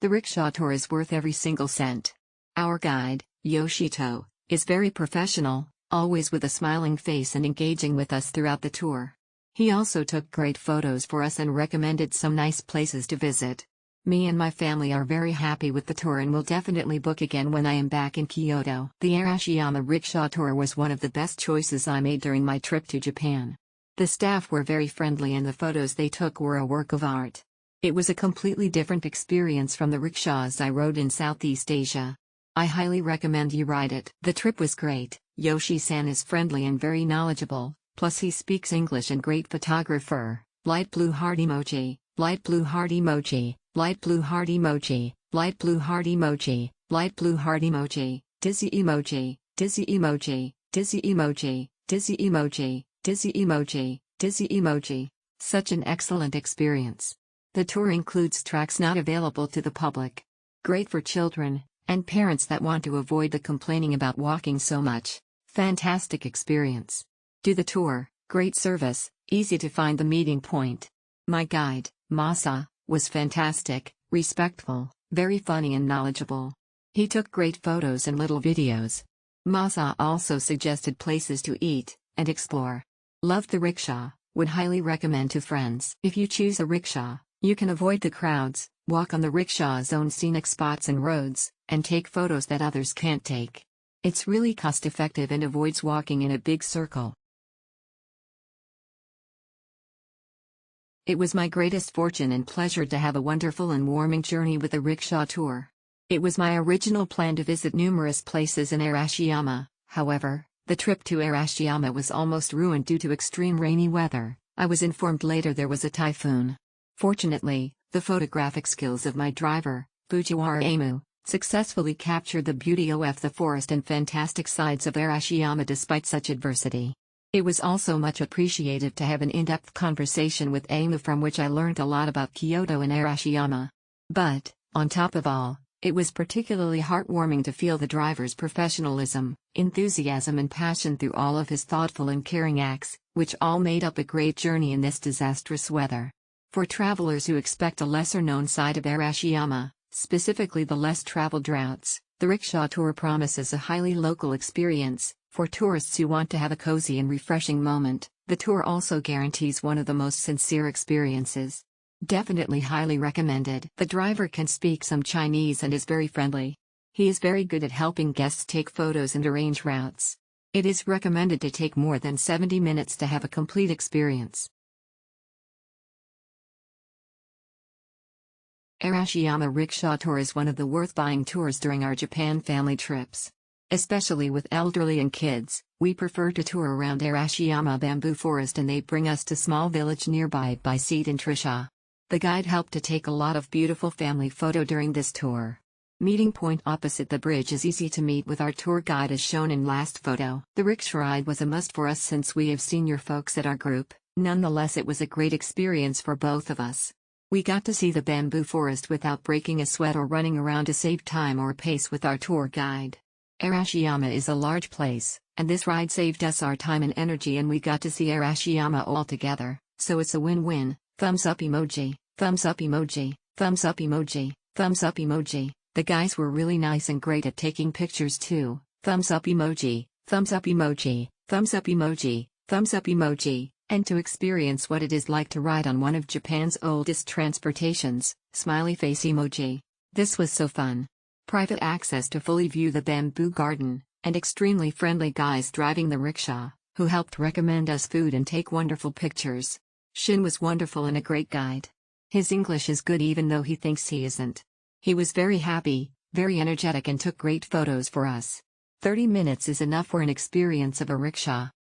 The rickshaw tour is worth every single cent. Our guide, Yoshito, is very professional, always with a smiling face and engaging with us throughout the tour. He also took great photos for us and recommended some nice places to visit. Me and my family are very happy with the tour and will definitely book again when I am back in Kyoto. The Arashiyama Rickshaw tour was one of the best choices I made during my trip to Japan. The staff were very friendly and the photos they took were a work of art. It was a completely different experience from the rickshaws I rode in Southeast Asia. I highly recommend you ride it. The trip was great. Yoshi-san is friendly and very knowledgeable, plus he speaks English and great photographer. Light blue heart emoji, light blue heart emoji, light blue heart emoji, light blue heart emoji, light blue heart emoji, dizzy emoji, dizzy emoji, dizzy emoji, dizzy emoji, dizzy emoji, dizzy emoji. Such an excellent experience. The tour includes tracks not available to the public. Great for children and parents that want to avoid the complaining about walking so much. Fantastic experience. Do the tour, great service, easy to find the meeting point. My guide, Masa, was fantastic, respectful, very funny and knowledgeable. He took great photos and little videos. Masa also suggested places to eat and explore. Loved the rickshaw, would highly recommend to friends. If you choose a rickshaw, you can avoid the crowds, walk on the rickshaw's own scenic spots and roads, and take photos that others can't take. It's really cost-effective and avoids walking in a big circle. It was my greatest fortune and pleasure to have a wonderful and warming journey with the rickshaw tour. It was my original plan to visit numerous places in Arashiyama, however, the trip to Arashiyama was almost ruined due to extreme rainy weather. I was informed later there was a typhoon. Fortunately, the photographic skills of my driver, Fujiwara Emu, successfully captured the beauty of the forest and fantastic sides of Arashiyama despite such adversity. It was also much appreciated to have an in-depth conversation with Emu from which I learned a lot about Kyoto and Arashiyama. But, on top of all, it was particularly heartwarming to feel the driver's professionalism, enthusiasm and passion through all of his thoughtful and caring acts, which all made up a great journey in this disastrous weather. For travelers who expect a lesser-known side of Arashiyama, specifically the less traveled routes, the rickshaw tour promises a highly local experience. For tourists who want to have a cozy and refreshing moment, the tour also guarantees one of the most sincere experiences. Definitely highly recommended. The driver can speak some Chinese and is very friendly. He is very good at helping guests take photos and arrange routes. It is recommended to take more than 70 minutes to have a complete experience. Arashiyama Rickshaw Tour is one of the worth buying tours during our Japan family trips. Especially with elderly and kids, we prefer to tour around Arashiyama bamboo forest and they bring us to small village nearby by Seat in Trisha. The guide helped to take a lot of beautiful family photo during this tour. Meeting point opposite the bridge is easy to meet with our tour guide as shown in last photo. The rickshaw ride was a must for us since we have senior folks at our group, nonetheless it was a great experience for both of us. We got to see the bamboo forest without breaking a sweat or running around to save time or pace with our tour guide. Arashiyama is a large place, and this ride saved us our time and energy and we got to see Arashiyama all together, so it's a win-win. Thumbs up emoji, thumbs up emoji, thumbs up emoji, thumbs up emoji. The guys were really nice and great at taking pictures too. Thumbs up emoji, thumbs up emoji, thumbs up emoji, thumbs up emoji. And to experience what it is like to ride on one of Japan's oldest transportations, smiley face emoji. This was so fun. Private access to fully view the bamboo garden, and extremely friendly guys driving the rickshaw, who helped recommend us food and take wonderful pictures. Shin was wonderful and a great guide. His English is good even though he thinks he isn't. He was very happy, very energetic and took great photos for us. 30 minutes is enough for an experience of a rickshaw.